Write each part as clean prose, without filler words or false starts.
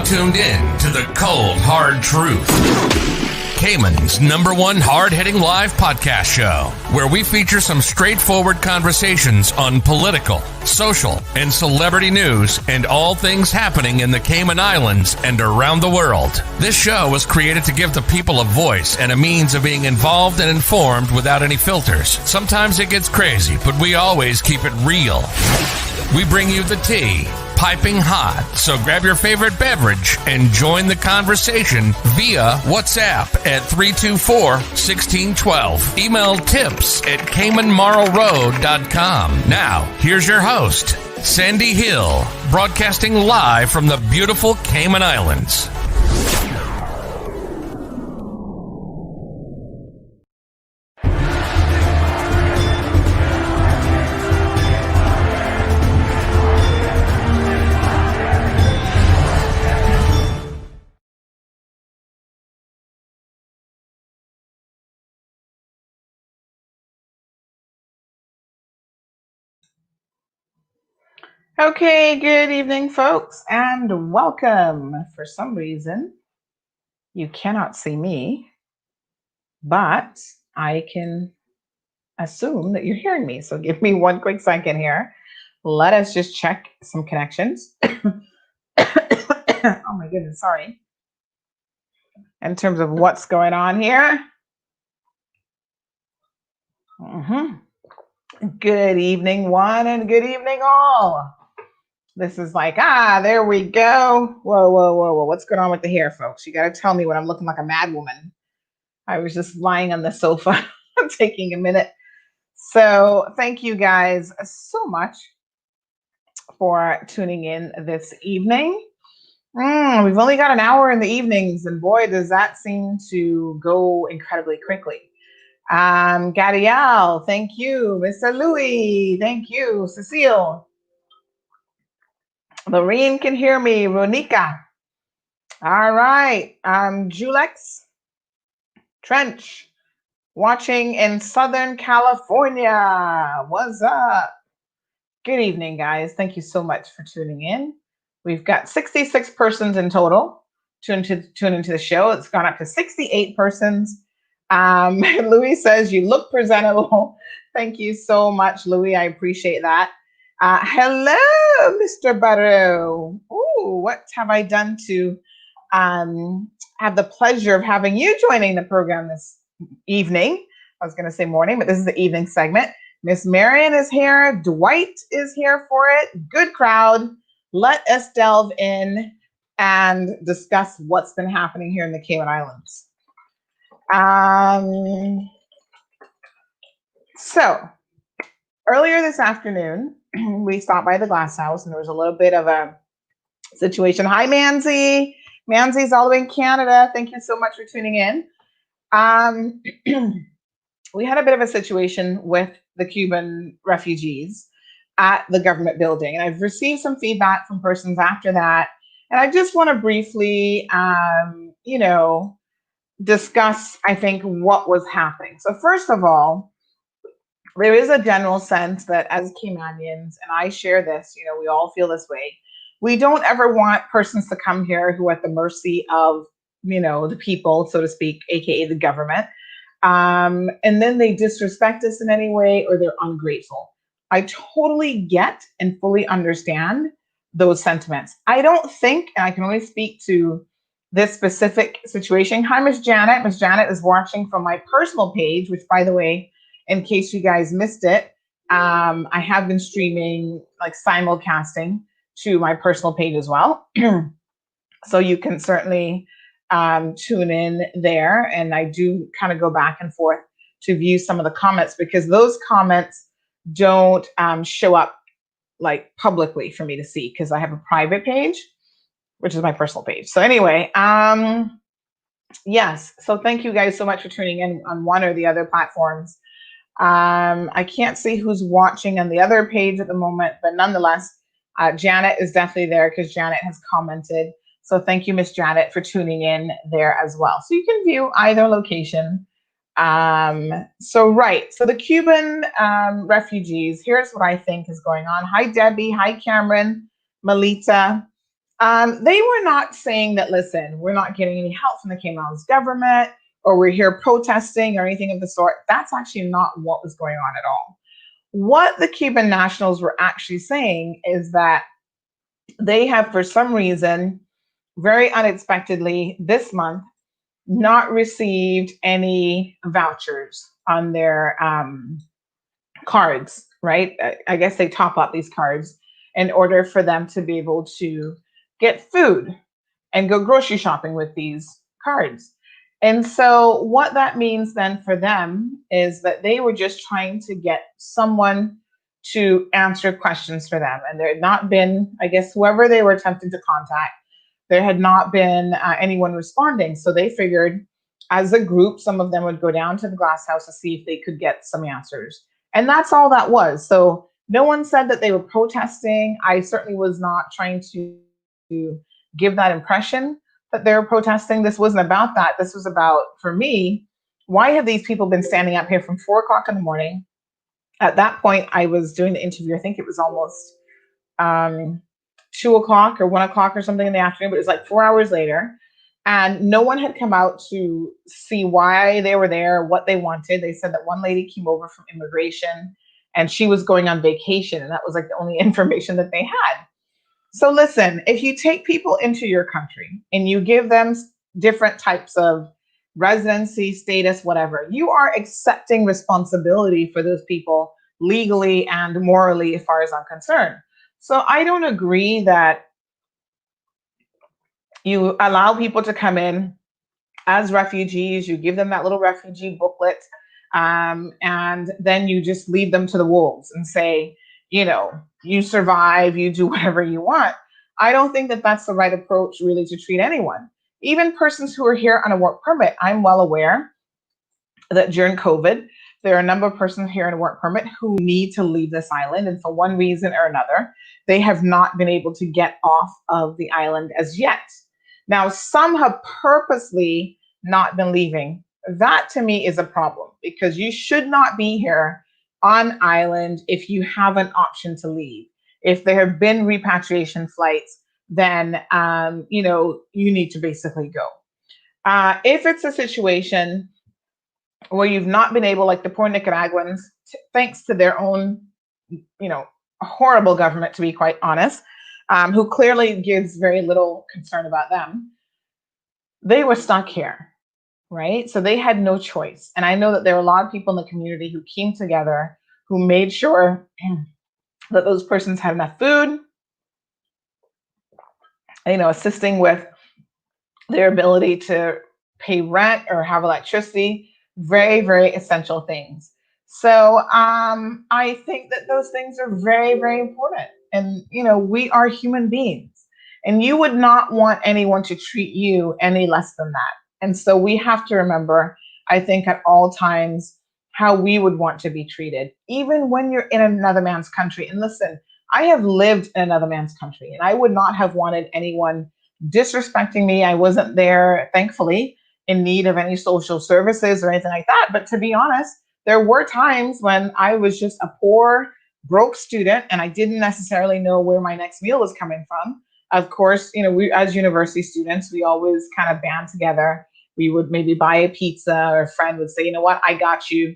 tuned in to the cold, hard truth. Cayman's #1 hard-hitting live podcast show, where we feature some straightforward conversations on political, social, and celebrity news and all things happening in the Cayman Islands and around the world. This show was created to give the people a voice and a means of being involved and informed without any filters. Sometimes it gets crazy, but we always keep it real. We bring you the tea, piping hot, so grab your favorite beverage and join the conversation via WhatsApp at 324-1612. Email tips at CaymanMarlRoad.com. Now, here's your host, Sandy Hill, broadcasting live from the beautiful Cayman Islands. Okay, good evening, folks, and welcome. For some reason, you cannot see me, but I can assume that you're hearing me. So give me one quick second here. Let us just check some connections. Oh my goodness, sorry. In terms of what's going on here. Good evening, one, and good evening, all. This is like, there we go. Whoa. What's going on with the hair, folks? You got to tell me when I'm looking like a mad woman. I was just lying on the sofa, taking a minute. So thank you guys so much for tuning in this evening. We've only got an hour in the evenings, and boy, does that seem to go incredibly quickly. Gadiel, thank you. Mr. Louis, thank you. Cecile. Lorene can hear me. Ronika. All right. Julex. Trench. Watching in Southern California. What's up? Good evening, guys. Thank you so much for tuning in. We've got 66 persons in total tune into the show. It's gone up to 68 persons. Louis says, you look presentable. Thank you so much, Louis. I appreciate that. Hello, Mr. Barrow. Ooh, what have I done to have the pleasure of having you joining the program this evening? I was going to say morning, but this is the evening segment. Miss Marion is here. Dwight is here for it. Good crowd. Let us delve in and discuss what's been happening here in the Cayman Islands. So earlier this afternoon, we stopped by the Glass House, and there was a little bit of a situation. Hi, Manzi. Manzi's all the way in Canada. Thank you so much for tuning in. We had a bit of a situation with the Cuban refugees at the government building, and I've received some feedback from persons after that. And I just want to briefly, discuss, I think, what was happening. So first of all, there is a general sense that as Caymanians, and I share this, we all feel this way. We don't ever want persons to come here who are at the mercy of, the people, so to speak, AKA the government. And then they disrespect us in any way, or they're ungrateful. I totally get and fully understand those sentiments. I don't think, and I can only speak to this specific situation. Hi, Miss Janet. Miss Janet is watching from my personal page, which, by the way, in case you guys missed it, I have been streaming, like simulcasting to my personal page as well. So you can certainly tune in there. And I do kind of go back and forth to view some of the comments, because those comments don't show up like publicly for me to see, because I have a private page, which is my personal page. So anyway, yes. So thank you guys so much for tuning in on one or the other platforms. I can't see who's watching on the other page at the moment, but nonetheless, Janet is definitely there because Janet has commented. So thank you, Miss Janet, for tuning in there as well. So you can view either location. So the Cuban refugees, here's what I think is going on. Hi, Debbie. Hi, Cameron, Melita. They were not saying that, listen, we're not getting any help from the Cayman's government or we're here protesting or anything of the sort. That's actually not what was going on at all. What the Cuban nationals were actually saying is that they have, for some reason, very unexpectedly this month, not received any vouchers on their cards, right? I guess they top up these cards in order for them to be able to get food and go grocery shopping with these cards. And so, what that means then for them is that they were just trying to get someone to answer questions for them. And there had not been, I guess, whoever they were attempting to contact, there had not been anyone responding. So they figured as a group, some of them would go down to the glass house to see if they could get some answers. And that's all that was. So no one said that they were protesting. I certainly was not trying to give that impression that they were protesting. This wasn't about that. This was about, for me, why have these people been standing up here from 4 o'clock in the morning? At that point, I was doing the interview. I think it was almost 2 o'clock or 1 o'clock or something in the afternoon, but it was like 4 hours later. And no one had come out to see why they were there, what they wanted. They said that one lady came over from immigration and she was going on vacation. And that was like the only information that they had. So listen, if you take people into your country and you give them different types of residency, status, whatever, you are accepting responsibility for those people legally and morally, as far as I'm concerned. So I don't agree that you allow people to come in as refugees, you give them that little refugee booklet, and then you just leave them to the wolves and say, you survive, you do whatever you want. I don't think that that's the right approach really to treat anyone. Even persons who are here on a work permit, I'm well aware that during COVID, there are a number of persons here on a work permit who need to leave this island. And for one reason or another, they have not been able to get off of the island as yet. Now, some have purposely not been leaving. That to me is a problem because you should not be here on island if you have an option to leave. If there have been repatriation flights, then you need to basically go. If it's a situation where you've not been able, like the poor Nicaraguans, thanks to their own, horrible government, to be quite honest, who clearly gives very little concern about them, they were stuck here, right? So they had no choice. And I know that there are a lot of people in the community who came together, who made sure that those persons had enough food, assisting with their ability to pay rent or have electricity, very, very essential things. So I think that those things are very, very important. And, we are human beings and you would not want anyone to treat you any less than that. And so we have to remember, I think at all times, how we would want to be treated, even when you're in another man's country. And listen, I have lived in another man's country and I would not have wanted anyone disrespecting me. I wasn't there, thankfully, in need of any social services or anything like that. But to be honest, there were times when I was just a poor, broke student and I didn't necessarily know where my next meal was coming from. Of course, we as university students, we always kind of band together. We would maybe buy a pizza or a friend would say, you know what, I got you.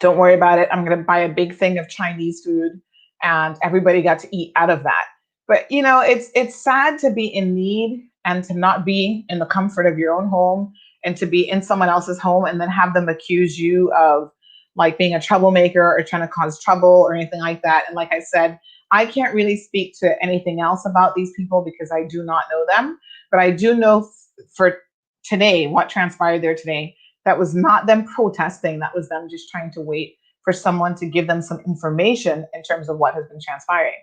Don't worry about it. I'm going to buy a big thing of Chinese food. And everybody got to eat out of that. But, it's sad to be in need and to not be in the comfort of your own home and to be in someone else's home and then have them accuse you of like being a troublemaker or trying to cause trouble or anything like that. And like I said, I can't really speak to anything else about these people because I do not know them. But I do know for today, what transpired there today, that was not them protesting. That was them just trying to wait for someone to give them some information in terms of what has been transpiring.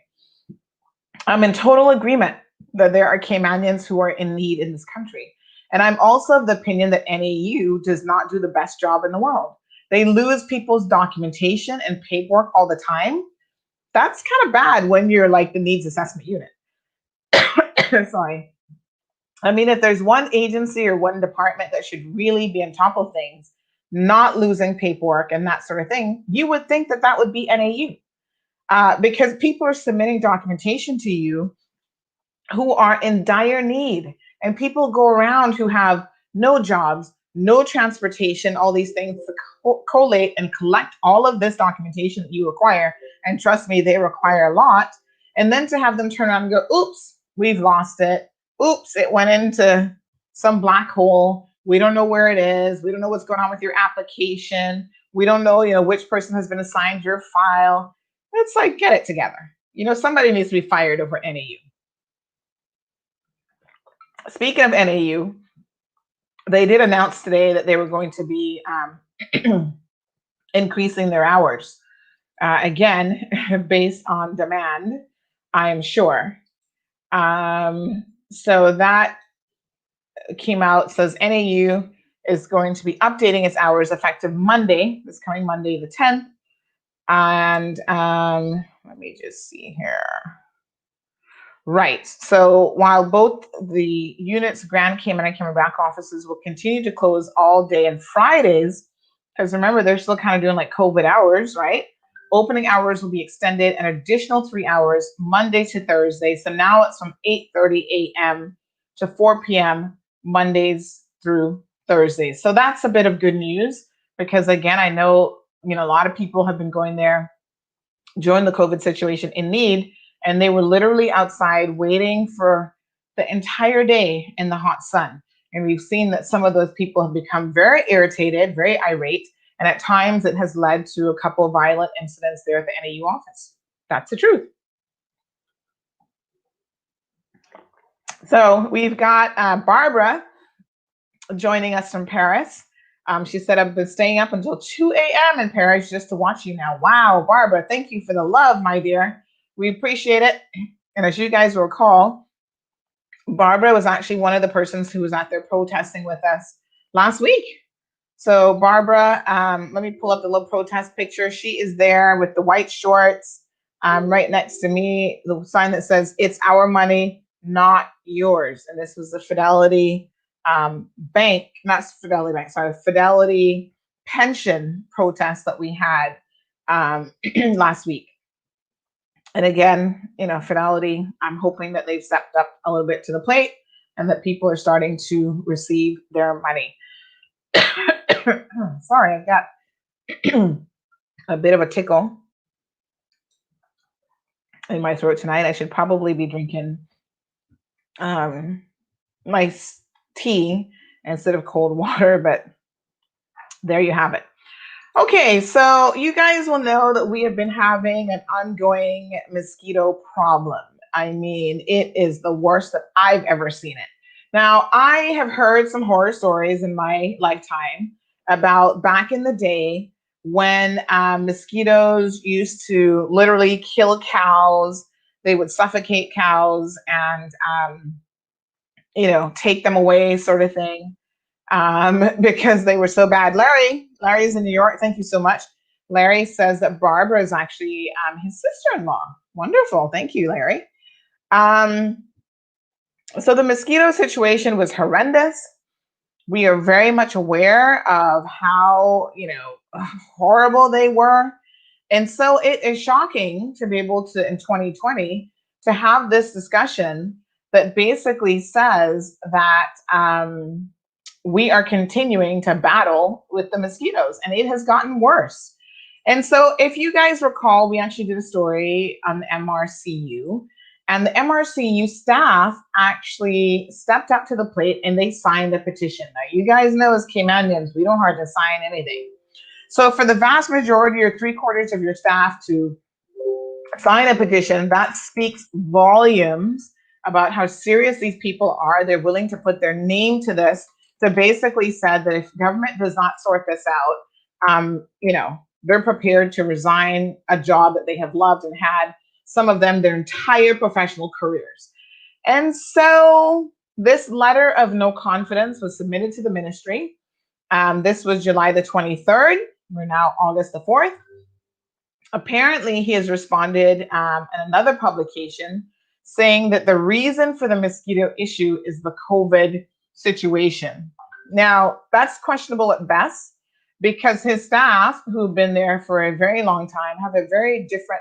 I'm in total agreement that there are Caymanians who are in need in this country. And I'm also of the opinion that NAU does not do the best job in the world. They lose people's documentation and paperwork all the time. That's kind of bad when you're like the needs assessment unit. Sorry. I mean, if there's one agency or one department that should really be on top of things, not losing paperwork and that sort of thing, you would think that that would be NAU. Because people are submitting documentation to you who are in dire need. And people go around who have no jobs, no transportation, all these things to collate and collect all of this documentation that you require. And trust me, they require a lot. And then to have them turn around and go, oops, we've lost it. Oops, it went into some black hole. We don't know where it is. We don't know what's going on with your application. We don't know, which person has been assigned your file. It's like, get it together. Somebody needs to be fired over NAU. Speaking of NAU, they did announce today that they were going to be increasing their hours. Again, based on demand, I am sure. So that came out, says NAU is going to be updating its hours effective Monday, this coming Monday, the 10th. And let me just see here. Right. So while both the unit's Grand Cayman and Cayman back offices will continue to close all day on Fridays, because remember, they're still kind of doing like COVID hours, right? Opening hours will be extended an additional 3 hours Monday to Thursday. So now it's from 8:30 a.m. to 4 p.m. Mondays through Thursdays. So that's a bit of good news because, again, I know, a lot of people have been going there during the COVID situation in need, and they were literally outside waiting for the entire day in the hot sun. And we've seen that some of those people have become very irritated, very irate, and at times it has led to a couple of violent incidents there at the NAU office. That's the truth. So we've got Barbara joining us from Paris. She said, I've been staying up until 2 a.m. in Paris just to watch you now. Wow, Barbara, thank you for the love, my dear. We appreciate it. And as you guys will recall, Barbara was actually one of the persons who was out there protesting with us last week. So Barbara, let me pull up the little protest picture. She is there with the white shorts. Right next to me, the sign that says, it's our money, not yours. And this was the Fidelity Bank, not Fidelity Bank, sorry, Fidelity pension protest that we had last week. And again, Fidelity, I'm hoping that they've stepped up a little bit to the plate and that people are starting to receive their money. Sorry, I've got a bit of a tickle in my throat tonight. I should probably be drinking nice tea instead of cold water, but there you have it. Okay, so you guys will know that we have been having an ongoing mosquito problem. I mean, it is the worst that I've ever seen it. Now, I have heard some horror stories in my lifetime about back in the day when mosquitoes used to literally kill cows. They would suffocate cows and, take them away, sort of thing. Because they were so bad. Larry's in New York. Thank you so much. Larry says that Barbara is actually his sister-in-law. Wonderful. Thank you, Larry. So the mosquito situation was horrendous. We are very much aware of how, horrible they were. And so it is shocking to be able to, in 2020, to have this discussion that basically says that we are continuing to battle with the mosquitoes, and it has gotten worse. And so if you guys recall, we actually did a story on the MRCU, and the MRCU staff actually stepped up to the plate and they signed a petition. Now, you guys know as Caymanians, we don't hardly sign anything. So for the vast majority or 3/4 of your staff to sign a petition, that speaks volumes about how serious these people are. They're willing to put their name to this, to basically said that if government does not sort this out, they're prepared to resign a job that they have loved and had, some of them, their entire professional careers. And so this letter of no confidence was submitted to the ministry. This was July the 23rd. We're now August the 4th. Apparently, he has responded in another publication saying that the reason for the mosquito issue is the COVID situation. Now, that's questionable at best because his staff, who've been there for a very long time, have a very different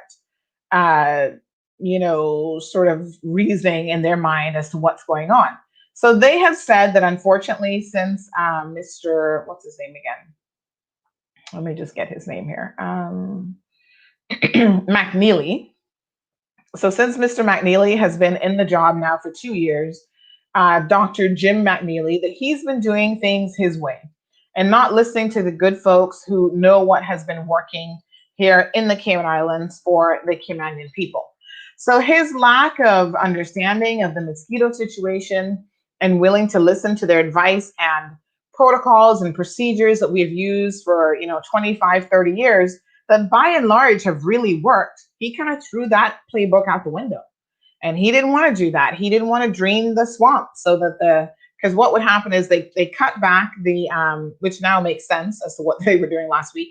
sort of reasoning in their mind as to what's going on. So they have said that unfortunately, since Mr. What's his name again? Let me just get his name here. McNeely. So since Mr. McNeely has been in the job now for 2 years, Dr. Jim McNeely, that he's been doing things his way and not listening to the good folks who know what has been working here in the Cayman Islands for the Caymanian people. So his lack of understanding of the mosquito situation and willing to listen to their advice and protocols and procedures that we've used for 25, 30 years that by and large have really worked, he kind of threw that playbook out the window. And he didn't want to do that. He didn't want to drain the swamp so that because what would happen is they cut back the, which now makes sense as to what they were doing last week.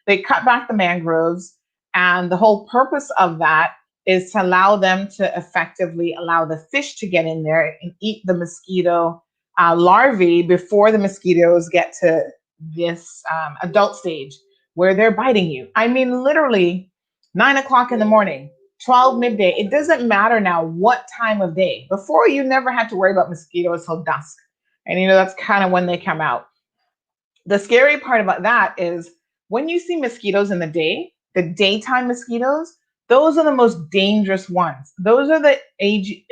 They cut back the mangroves. And the whole purpose of that is to allow them to effectively allow the fish to get in there and eat the mosquito larvae before the mosquitoes get to this adult stage where they're biting you. I mean, literally 9 o'clock in the morning, 12 midday. It doesn't matter now what time of day. Before, you never had to worry about mosquitoes till dusk. And that's kind of when they come out. The scary part about that is when you see mosquitoes in the day, the daytime mosquitoes, those are the most dangerous ones. Those are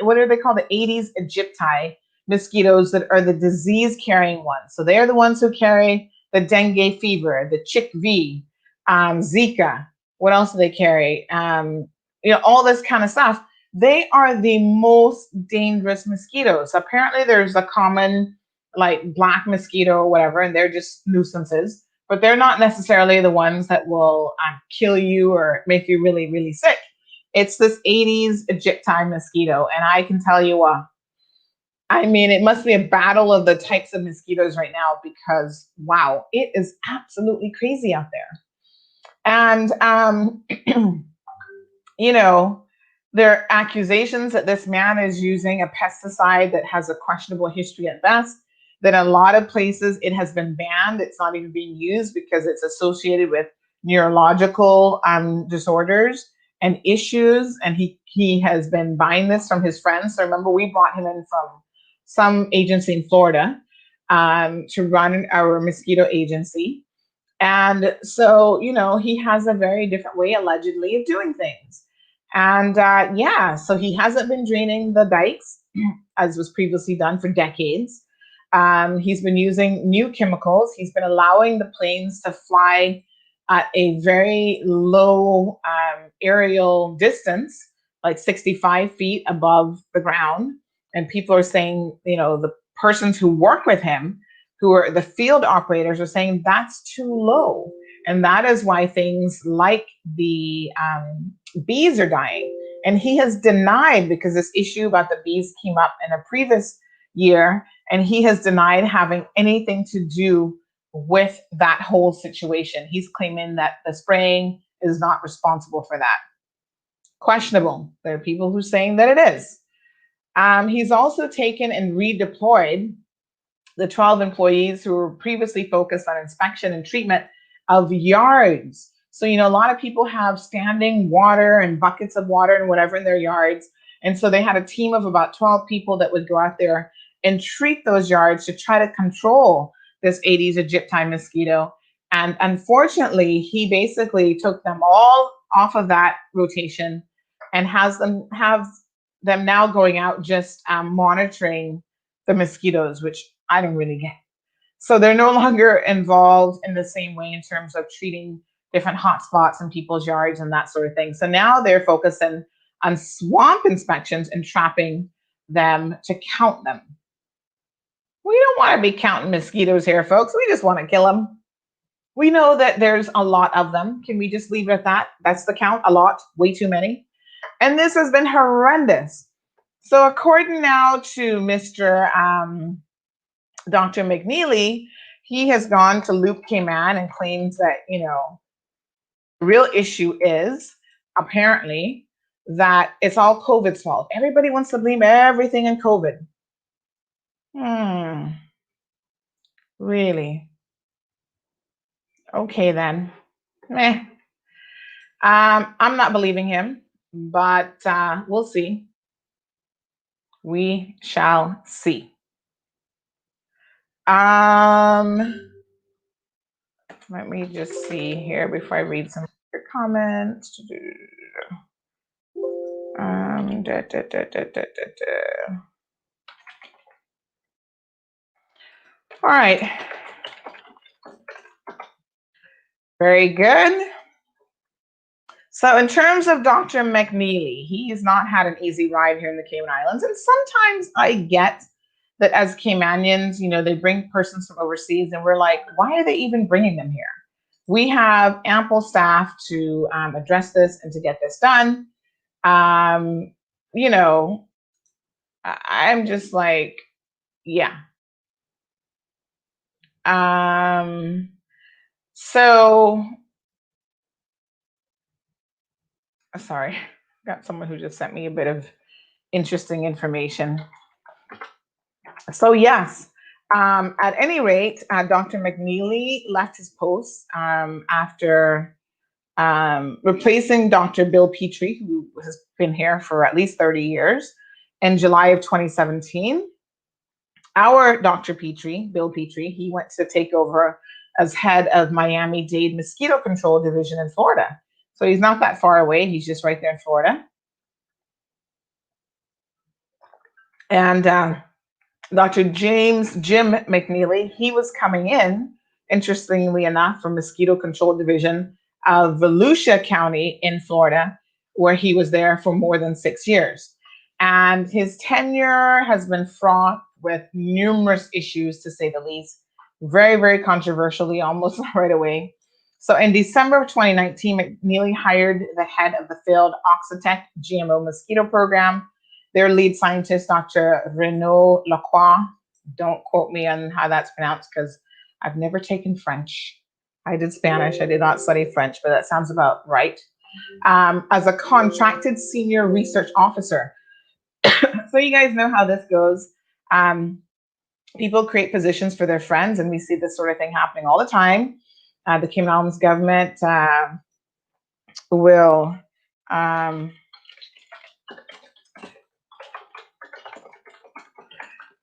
what are they called? The Aedes aegypti mosquitoes that are the disease carrying ones. So they're the ones who carry the dengue fever, the chick V, Zika. What else do they carry? All this kind of stuff. They are the most dangerous mosquitoes. Apparently, there's a common like black mosquito or whatever, and they're just nuisances, but they're not necessarily the ones that will kill you or make you really, really sick. It's this Aedes aegypti mosquito, and I can tell you I mean, it must be a battle of the types of mosquitoes right now because, wow, it is absolutely crazy out there. And, there are accusations that this man is using a pesticide that has a questionable history at best, that in a lot of places it has been banned. It's not even being used because it's associated with neurological disorders and issues. And he has been buying this from his friends. So remember, we brought him in from some agency in Florida to run our mosquito agency. And so, he has a very different way, allegedly, of doing things. And so he hasn't been draining the dikes as was previously done for decades. He's been using new chemicals. He's been allowing the planes to fly at a very low aerial distance, like 65 feet above the ground. And people are saying, the persons who work with him, who are the field operators, are saying that's too low. And that is why things like the bees are dying. And he has denied, because this issue about the bees came up in a previous year, and he has denied having anything to do with that whole situation. He's claiming that the spraying is not responsible for that. Questionable. There are people who are saying that it is. He's also taken and redeployed the 12 employees who were previously focused on inspection and treatment of yards. So, a lot of people have standing water and buckets of water and whatever in their yards. And so they had a team of about 12 people that would go out there and treat those yards to try to control this Aedes aegypti mosquito. And unfortunately, he basically took them all off of that rotation and have them now going out just monitoring the mosquitoes, which I don't really get. So they're no longer involved in the same way in terms of treating different hotspots in people's yards and that sort of thing. So now they're focusing on swamp inspections and trapping them to count them. We don't want to be counting mosquitoes here, folks. We just want to kill them. We know that there's a lot of them. Can we just leave it at that? That's the count, a lot, way too many. And this has been horrendous. So according now to Mr. Dr. McNeely, he has gone to Loop Cayman and claims that, the real issue is apparently that it's all COVID's fault. Everybody wants to blame everything on COVID. Really? Okay, then. I'm not believing him. but we'll see. We shall see. Let me just see here before I read some comments. All right. Very good. So in terms of Dr. McNeely, he's not had an easy ride here in the Cayman Islands. And sometimes I get that as Caymanians, they bring persons from overseas and we're like, why are they even bringing them here? We have ample staff to address this and to get this done. You know, I'm just like, yeah. So, sorry, got someone who just sent me a bit of interesting information. So, yes, at any rate, Dr. McNeely left his post after replacing Dr. Bill Petrie, who has been here for at least 30 years, in July of 2017. Our Dr. Petrie, Bill Petrie, he went to take over as head of Miami-Dade Mosquito Control Division in Florida. So he's not that far away. He's just right there in Florida. And Dr. Jim McNeely, he was coming in, interestingly enough, from Mosquito Control Division of Volusia County in Florida, where he was there for more than 6 years. And his tenure has been fraught with numerous issues, to say the least. Very, very controversially, almost right away. So in December of 2019, McNeely hired the head of the failed Oxitec GMO mosquito program. Their lead scientist, Dr. Renaud Lacroix. Don't quote me on how that's pronounced because I've never taken French. I did Spanish. I did not study French, but that sounds about right. As a contracted senior research officer. So you guys know how this goes. People create positions for their friends, and we see this sort of thing happening all the time. The Cayman Islands government will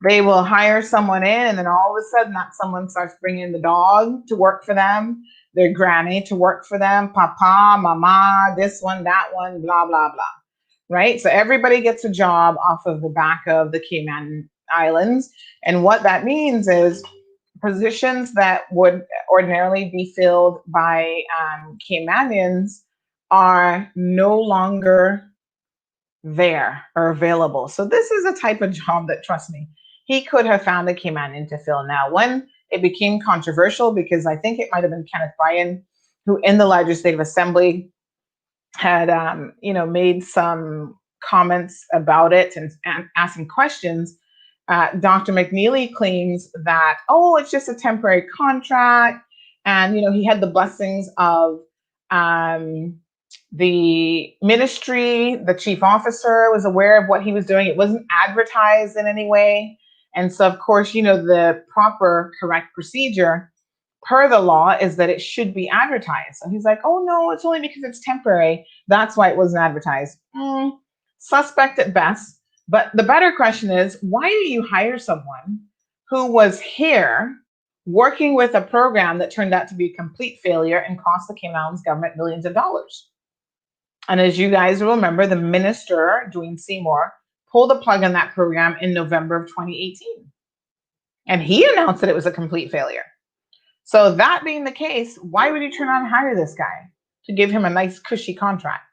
they will hire someone in, and then all of a sudden that someone starts bringing the dog to work for them, their granny to work for them, papa, mama, this one, that one, blah, blah, blah. Right? So everybody gets a job off of the back of the Cayman Islands. And what that means is positions that would ordinarily be filled by Caymanians are no longer there or available. So this is a type of job that, trust me, he could have found a Caymanian to fill. Now, when it became controversial, because I think it might have been Kenneth Bryan, who in the Legislative Assembly had, made some comments about it and asked some questions. Dr. McNeely claims that, it's just a temporary contract. And, he had the blessings of the ministry. The chief officer was aware of what he was doing. It wasn't advertised in any way. And so, of course, the proper correct procedure per the law is that it should be advertised. So he's like, oh, no, it's only because it's temporary. That's why it wasn't advertised. Suspect at best. But the better question is, why do you hire someone who was here working with a program that turned out to be a complete failure and cost the Cayman Islands government millions of dollars? And as you guys will remember, the minister, Dwayne Seymour, pulled the plug on that program in November of 2018. And he announced that it was a complete failure. So that being the case, why would you turn around and hire this guy to give him a nice cushy contract?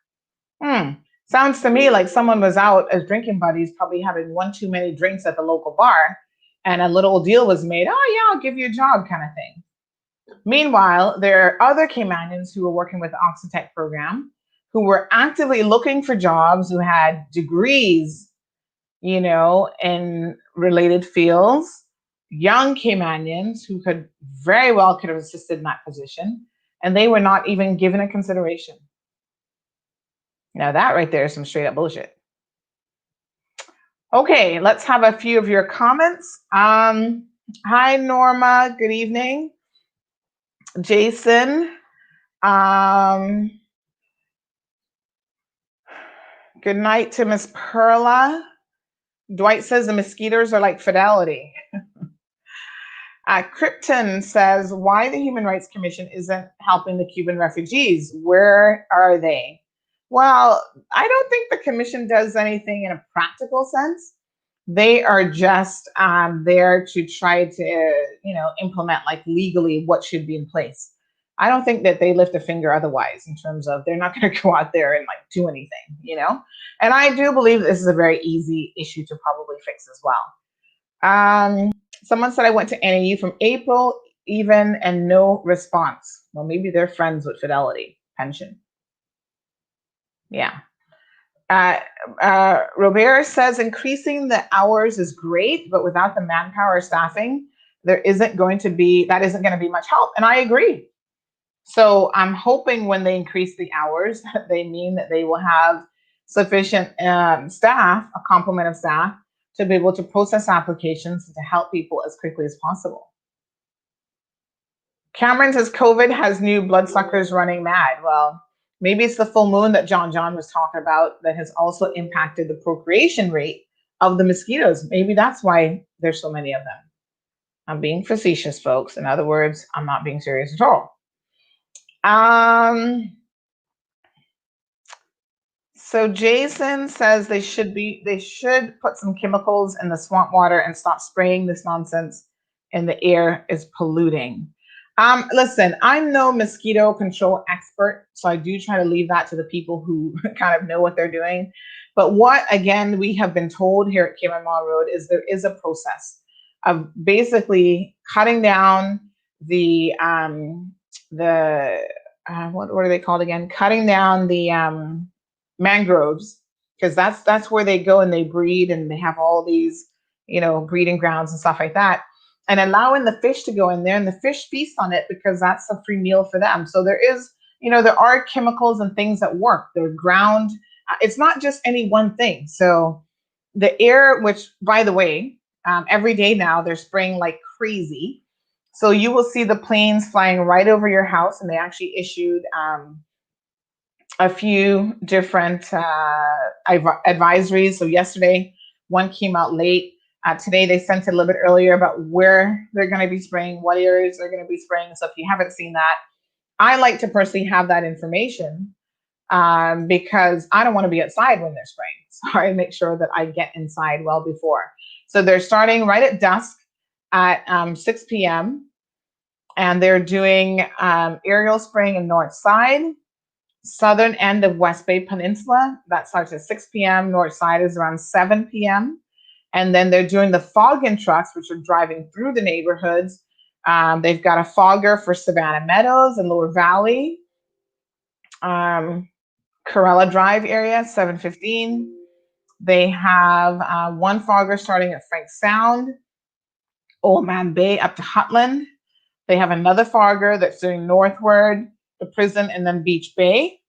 Sounds to me like someone was out as drinking buddies, probably having one too many drinks at the local bar, and a little deal was made. Oh yeah, I'll give you a job kind of thing. Meanwhile, there are other Caymanians who were working with the Oxitec program, who were actively looking for jobs, who had degrees, in related fields, young Caymanians who could have assisted in that position, and they were not even given a consideration. Now that right there is some straight up bullshit. Okay, let's have a few of your comments. Hi, Norma. Good evening. Jason. Good night to Miss Perla. Dwight says the mosquitoes are like Fidelity. Krypton says, why the Human Rights Commission isn't helping the Cuban refugees? Where are they? Well, I don't think the commission does anything in a practical sense. They are just there to try to, implement like legally what should be in place. I don't think that they lift a finger otherwise in terms of they're not going to go out there and like do anything. And I do believe this is a very easy issue to probably fix as well. Someone said I went to NAU from April, even, and no response. Well, maybe they're friends with Fidelity Pension. Yeah. Robert says increasing the hours is great, but without the manpower staffing, that isn't going to be much help. And I agree. So I'm hoping when they increase the hours, that they mean that they will have sufficient staff, a complement of staff, to be able to process applications and to help people as quickly as possible. Cameron says COVID has new bloodsuckers running mad. Well, maybe it's the full moon that John was talking about that has also impacted the procreation rate of the mosquitoes. Maybe that's why there's so many of them. I'm being facetious, folks. In other words, I'm not being serious at all. So Jason says they should put some chemicals in the swamp water and stop spraying this nonsense in the air is polluting. Listen, I'm no mosquito control expert, so I do try to leave that to the people who kind of know what they're doing. But what, again, we have been told here at Cayman Road is there is a process of basically cutting down the what are they called again? Cutting down the mangroves, because that's where they go and they breed and they have all these, breeding grounds and stuff like that. And allowing the fish to go in there, and the fish feast on it because that's a free meal for them. So there is, there are chemicals and things that work. They're ground. It's not just any one thing. So the air, which by the way, every day now they're spraying like crazy. So you will see the planes flying right over your house, and they actually issued a few different advisories. So yesterday, one came out late. Today, they sent it a little bit earlier about where they're going to be spraying, what areas they're going to be spraying. So if you haven't seen that, I like to personally have that information because I don't want to be outside when they're spraying. So I make sure that I get inside well before. So they're starting right at dusk at 6 p.m. And they're doing aerial spraying in north side, southern end of West Bay Peninsula. That starts at 6 p.m. North side is around 7 p.m. And then they're doing the fogging trucks, which are driving through the neighborhoods. They've got a fogger for Savannah Meadows and Lower Valley. Corella Drive area, 7:15. They have one fogger starting at Frank Sound, Old Man Bay up to Hutland. They have another fogger that's doing northward, the prison, and then Beach Bay.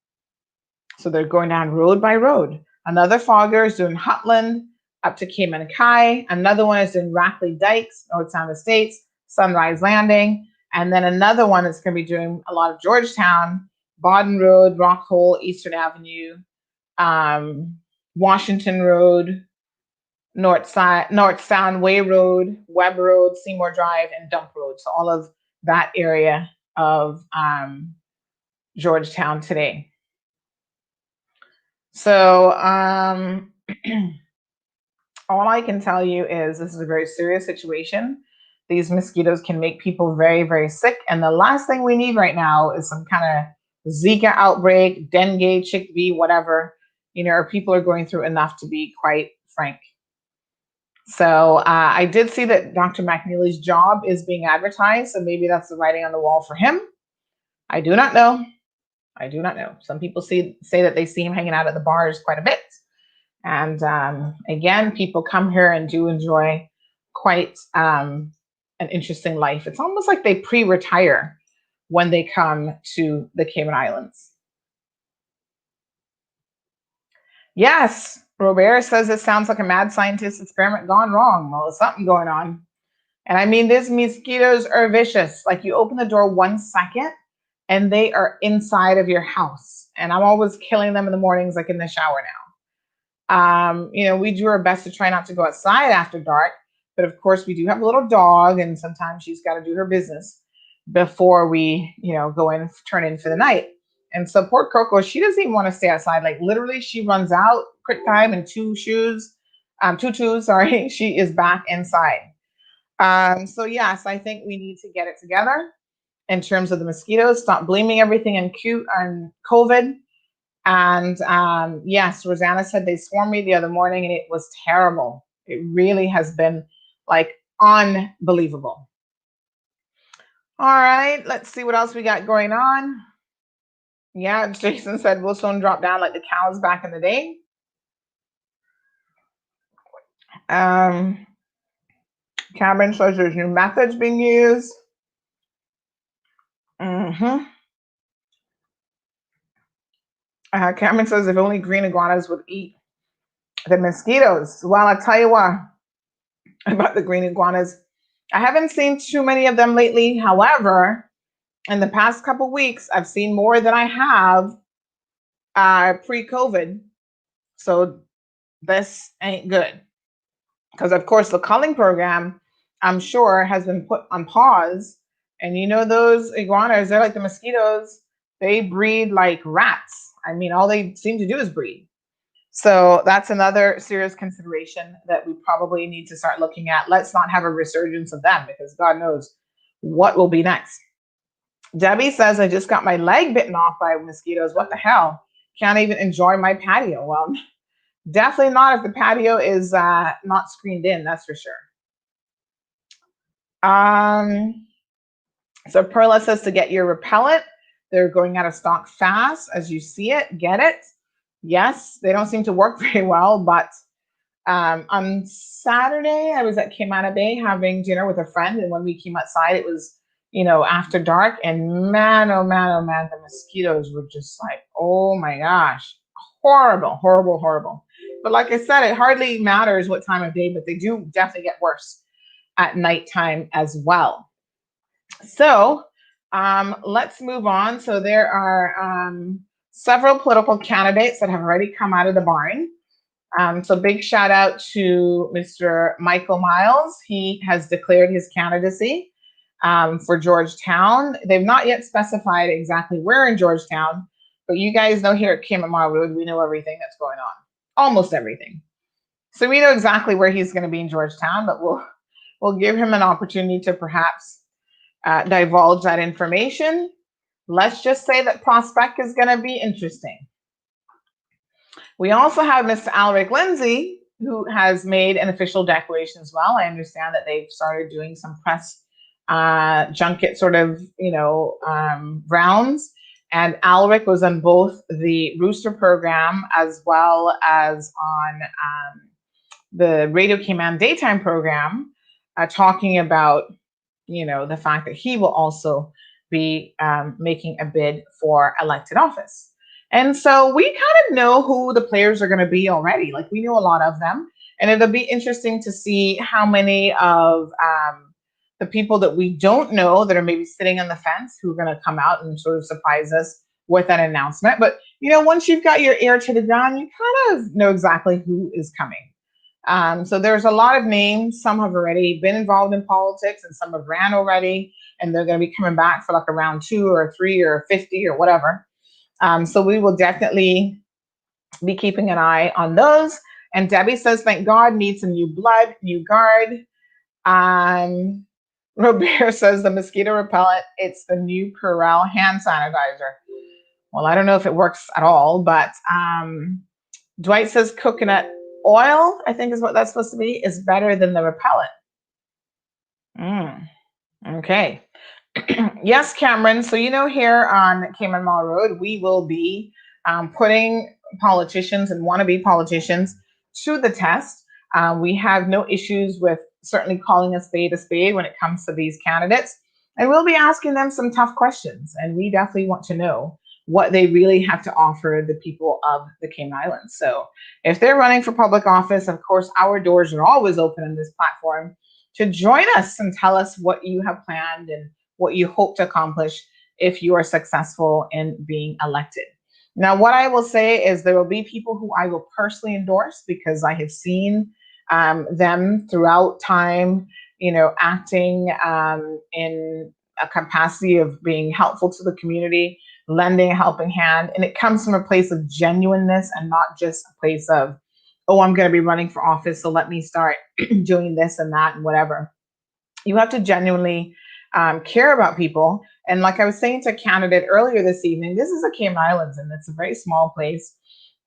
So they're going down road by road. Another fogger is doing Hutland up to Cayman Kai. Another one is doing Rackley Dykes, North Sound Estates, Sunrise Landing. And then another one is going to be doing a lot of Georgetown, Baden Road, Rock Hole, Eastern Avenue, Washington Road, North Sound Way Road, Webb Road, Seymour Drive, and Dump Road. So all of that area of Georgetown today. So all I can tell you is this is a very serious situation. These mosquitoes can make people very, very sick. And the last thing we need right now is some kind of Zika outbreak, dengue, chick bee, whatever. People are going through enough, to be quite frank. So I did see that Dr. McNeely's job is being advertised. So maybe that's the writing on the wall for him. I do not know. Some people say that they see him hanging out at the bars quite a bit. And again, people come here and do enjoy quite an interesting life. It's almost like they pre-retire when they come to the Cayman Islands. Yes, Robert says it sounds like a mad scientist experiment gone wrong. Well, there's something going on. And I mean, these mosquitoes are vicious. Like you open the door 1 second and they are inside of your house. And I'm always killing them in the mornings, like in the shower now. We do our best to try not to go outside after dark, but of course we do have a little dog, and sometimes she's got to do her business before we, go in, turn in for the night. And so poor Coco, she doesn't even want to stay outside. Like literally, she runs out quick time in tutus, sorry, she is back inside. So yes, I think we need to get it together in terms of the mosquitoes. Stop blaming everything on COVID. And yes, Rosanna said they swarmed me the other morning, and it was terrible. It really has been like unbelievable. All right, let's see what else we got going on. Yeah, Jason said we'll soon drop down like the cows back in the day. Cameron says there's new methods being used. Cameron says if only green iguanas would eat the mosquitoes. Well, I'll tell you what about the green iguanas. I haven't seen too many of them lately. However, in the past couple weeks, I've seen more than I have pre-COVID. So this ain't good. Because, of course, the culling program, I'm sure, has been put on pause. And those iguanas, they're like the mosquitoes. They breed like rats. I mean, all they seem to do is breed. So that's another serious consideration that we probably need to start looking at. Let's not have a resurgence of them, because God knows what will be next. Debbie says, I just got my leg bitten off by mosquitoes. What the hell? Can't even enjoy my patio. Well, definitely not if the patio is not screened in, that's for sure. So Perla says to get your repellent. They're going out of stock fast. As you see it, get it. Yes, they don't seem to work very well, but on Saturday, I was at Cayman Bay having dinner with a friend, and when we came outside, it was, after dark, and man, oh man, oh man, the mosquitoes were just like, oh my gosh, horrible, horrible, horrible. But like I said, it hardly matters what time of day, but they do definitely get worse at nighttime as well. So let's move on. So there are several political candidates that have already come out of the barn. So big shout out to Mr. Michael Miles. He has declared his candidacy for Georgetown. They've not yet specified exactly where in Georgetown, but you guys know here at Cayman Road, we know everything that's going on, almost everything. So we know exactly where he's going to be in Georgetown, but we'll give him an opportunity to perhaps divulge that information. Let's just say that Prospect is going to be interesting. We also have Mr. Alric Lindsay, who has made an official declaration as well. I understand that they've started doing some press junket sort of, rounds. And Alric was on both the Rooster program as well as on the Radio Cayman daytime program, talking about, the fact that he will also be making a bid for elected office. And so we kind of know who the players are going to be already. Like we know a lot of them, and it'll be interesting to see how many of the people that we don't know that are maybe sitting on the fence who are going to come out and sort of surprise us with an announcement. But, once you've got your ear to the ground, you kind of know exactly who is coming. So there's a lot of names. Some have already been involved in politics, and some have ran already, and they're going to be coming back for like a round 2 or 3 or 50 or whatever. So we will definitely be keeping an eye on those. And Debbie says, thank God, need some new blood, new guard. Robert says the mosquito repellent, it's the new Purell hand sanitizer. Well, I don't know if it works at all, but Dwight says coconut oil, I think is what that's supposed to be, is better than the repellent. Okay. Yes, Cameron. So, here on Cayman Mall Road, we will be putting politicians and wannabe politicians to the test. We have no issues with certainly calling a spade when it comes to these candidates. And we'll be asking them some tough questions. And we definitely want to know what they really have to offer the people of the Cayman Islands. So if they're running for public office, of course, our doors are always open on this platform to join us and tell us what you have planned and what you hope to accomplish if you are successful in being elected. Now, what I will say is there will be people who I will personally endorse because I have seen them throughout time, acting in a capacity of being helpful to the community, lending a helping hand. And it comes from a place of genuineness and not just a place of, oh, I'm going to be running for office, so let me start doing this and that and whatever. You have to genuinely care about people. And like I was saying to a candidate earlier this evening, this is the Cayman Islands and it's a very small place.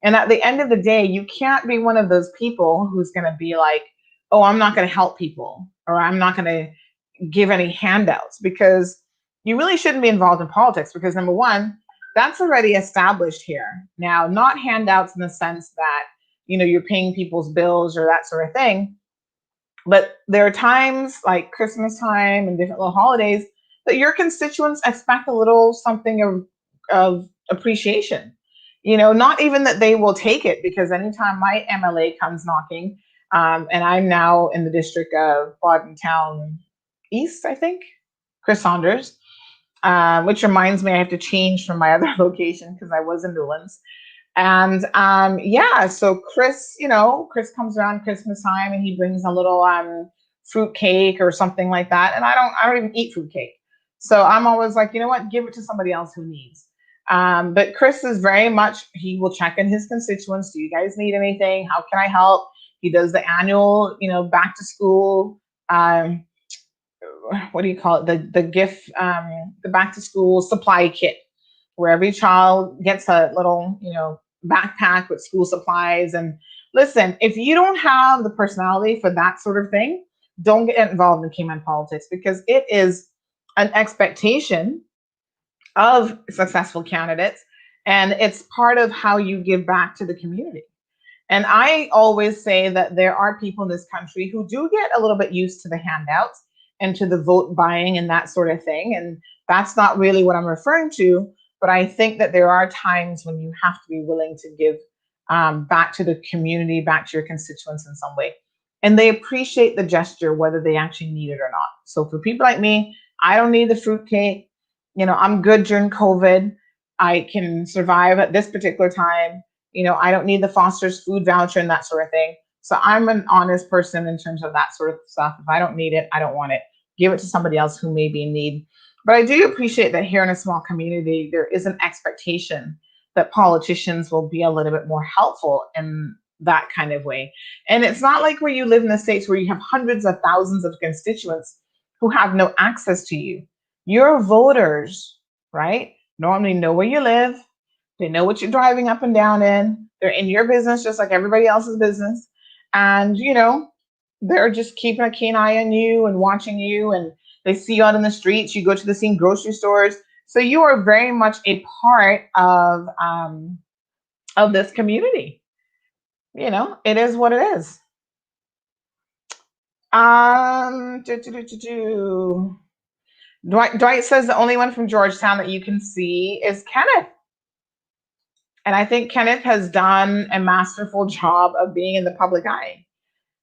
And at the end of the day, you can't be one of those people who's going to be like, oh, I'm not going to help people or I'm not going to give any handouts, because you really shouldn't be involved in politics because number one, that's already established here. Now, not handouts in the sense that, you're paying people's bills or that sort of thing, but there are times like Christmas time and different little holidays that your constituents expect a little something of appreciation. Not even that they will take it, because anytime my MLA comes knocking, and I'm now in the district of Town East, I think, Chris Saunders, which reminds me I have to change from my other location because I was in Newlands. And yeah, so Chris comes around Christmas time and he brings a little fruit cake or something like that. And I don't even eat fruit cake. So I'm always like, you know what, give it to somebody else who needs. But Chris is very much, he will check in his constituents. Do you guys need anything? How can I help? He does the annual, back to school, what do you call it? The gift, the back to school supply kit, where every child gets a little, backpack with school supplies. And listen, if you don't have the personality for that sort of thing, don't get involved in Cayman politics, because it is an expectation of successful candidates. And it's part of how you give back to the community. And I always say that there are people in this country who do get a little bit used to the handouts and to the vote buying and that sort of thing. And that's not really what I'm referring to. But I think that there are times when you have to be willing to give back to the community, back to your constituents in some way. And they appreciate the gesture, whether they actually need it or not. So for people like me, I don't need the fruitcake. I'm good during COVID. I can survive at this particular time. I don't need the Foster's food voucher and that sort of thing. So I'm an honest person in terms of that sort of stuff. If I don't need it, I don't want it. Give it to somebody else who may be in need. But I do appreciate that here in a small community, there is an expectation that politicians will be a little bit more helpful in that kind of way. And it's not like where you live in the States where you have hundreds of thousands of constituents who have no access to you. Your voters, right, normally know where you live. They know what you're driving up and down in. They're in your business just like everybody else's business. And, they're just keeping a keen eye on you and watching you. And they see you out in the streets. You go to the same grocery stores. So you are very much a part of this community. It is what it is. Dwight says the only one from Georgetown that you can see is Kenneth. And I think Kenneth has done a masterful job of being in the public eye,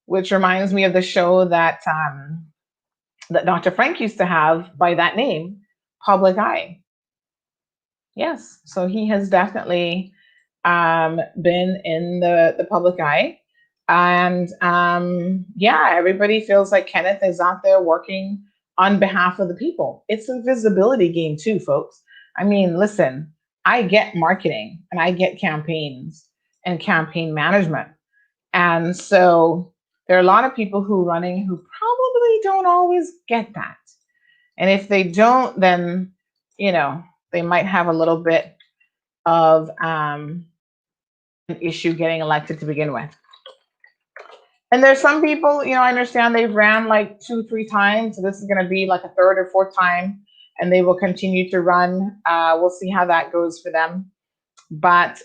which reminds me of the show that Dr. Frank used to have by that name, Public Eye. Yes, so he has definitely been in the public eye. And yeah, everybody feels like Kenneth is out there working on behalf of the people. It's a visibility game too, folks. I mean, listen, I get marketing and I get campaigns and campaign management. And so there are a lot of people who are running who probably don't always get that. And if they don't, then, they might have a little bit of an issue getting elected to begin with. And there's some people, I understand they've ran like 2-3 times. So this is going to be like a third or fourth time, and they will continue to run. We'll see how that goes for them. But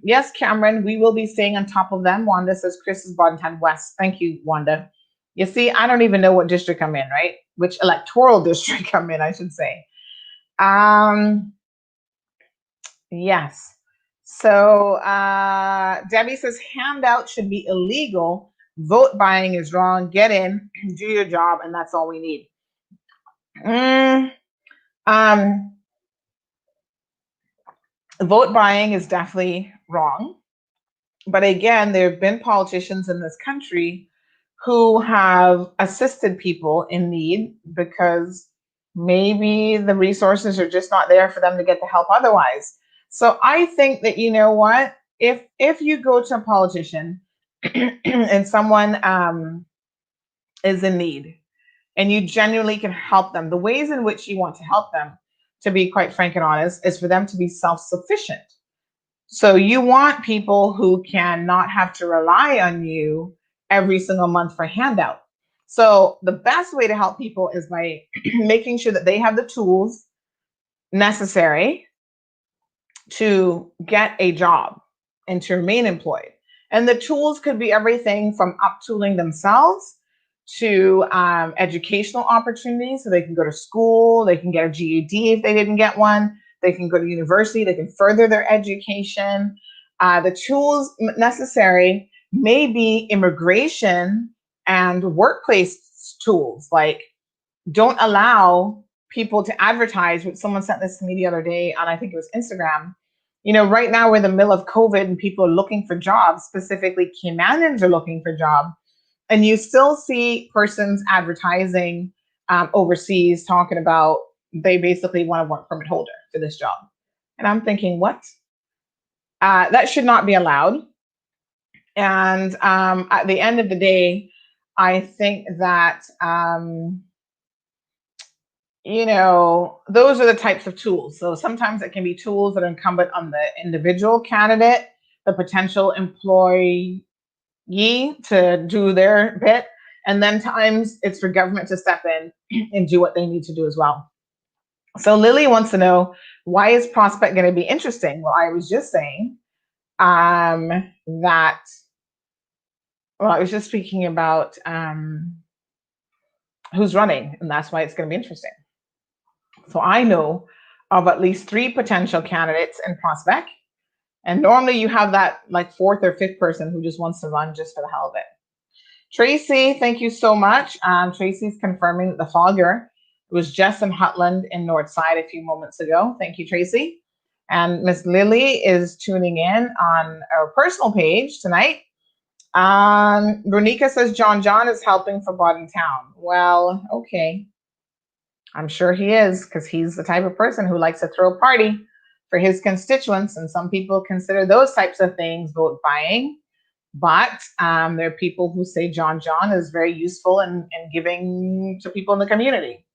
yes, Cameron, we will be staying on top of them. Wanda says Chris is Bontown West. Thank you, Wanda. You see, I don't even know what district I'm in, right? Which electoral district I'm in, I should say. Yes. So Debbie says handout should be illegal. Vote buying is wrong. Get in, do your job, and that's all we need. Vote buying is definitely wrong. But again, there have been politicians in this country who have assisted people in need because maybe the resources are just not there for them to get the help otherwise. So I think that, you know what, if you go to a politician and someone is in need and you genuinely can help them, the ways in which you want to help them, to be quite frank and honest, is for them to be self-sufficient. So you want people who can not have to rely on you every single month for a handout. So the best way to help people is by making sure that they have the tools necessary to get a job and to remain employed. And the tools could be everything from uptooling themselves to educational opportunities. So they can go to school, they can get a GED if they didn't get one, they can go to university, they can further their education. The tools necessary may be immigration and workplace tools, like don't allow people to advertise. Someone sent this to me the other day on, I think it was Instagram. You know, right now we're in the middle of COVID and people are looking for jobs, specifically Caymanians are looking for jobs. And you still see persons advertising overseas talking about they basically want a work permit holder for this job. And I'm thinking, what? That should not be allowed. And at the end of the day, I think that you know, those are the types of tools. So sometimes it can be tools that are incumbent on the individual candidate, the potential employee to do their bit. And then times it's for government to step in and do what they need to do as well. So Lily wants to know, why is Prospect going to be interesting? Well, I was just saying that, well, I was just speaking about who's running, and that's why it's going to be interesting. So I know of at least 3 potential candidates in Prospect. And normally you have that like 4th or 5th person who just wants to run just for the hell of it. Tracy, thank you so much. Tracy's confirming that the fogger was just in Hutland in Northside a few moments ago. Thank you, Tracy. And Miss Lily is tuning in on our personal page tonight. Ronika says John is helping for Bodden Town. Well, okay. I'm sure he is, because he's the type of person who likes to throw a party for his constituents. And some people consider those types of things vote buying. But there are people who say John is very useful in giving to people in the community,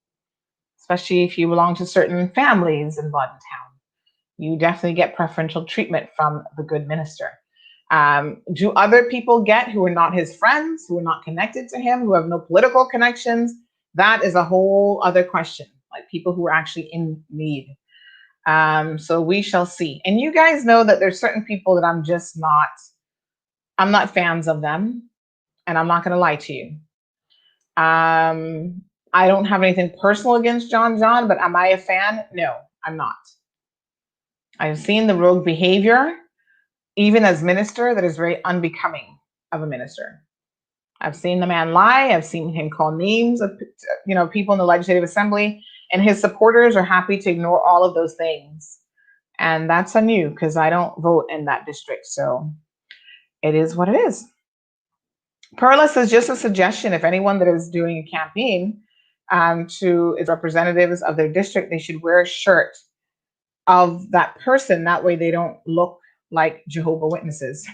especially if you belong to certain families in Bodden Town. You definitely get preferential treatment from the good minister. Do other people get who are not his friends, who are not connected to him, who have no political connections? That is a whole other question, like people who are actually in need. So we shall see. And you guys know that there's certain people that I'm not fans of them, and I'm not going to lie to you. I don't have anything personal against John, but am I a fan? No, I'm not. I've seen the rogue behavior, even as minister, that is very unbecoming of a minister. I've seen the man lie. I've seen him call names of people in the Legislative Assembly, and his supporters are happy to ignore all of those things. And that's on you, because I don't vote in that district. So it is what it is. Perla says, just a suggestion, if anyone that is doing a campaign to its representatives of their district, they should wear a shirt of that person. That way they don't look like Jehovah's Witnesses.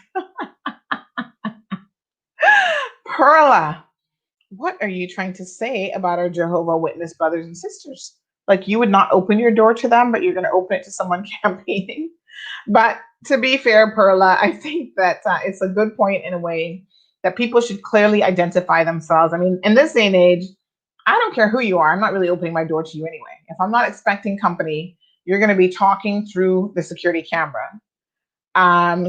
Perla, what are you trying to say about our Jehovah's Witness brothers and sisters? Like, you would not open your door to them, but you're going to open it to someone campaigning. But to be fair, Perla, I think that it's a good point in a way that people should clearly identify themselves. I mean, in this day and age, I don't care who you are. I'm not really opening my door to you anyway. If I'm not expecting company, you're going to be talking through the security camera.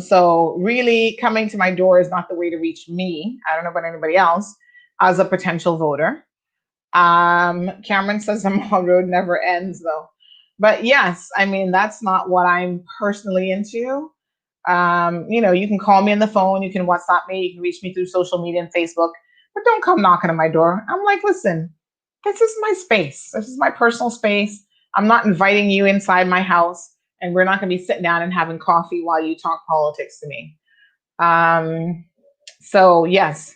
So really coming to my door is not the way to reach me. I don't know about anybody else as a potential voter. Cameron says the mall road never ends though. But yes, I mean, that's not what I'm personally into. You can call me on the phone, you can WhatsApp me, you can reach me through social media and Facebook, but don't come knocking on my door. I'm like, listen, this is my space. This is my personal space. I'm not inviting you inside my house. and we're not going to be sitting down and having coffee while you talk politics to me. So yes.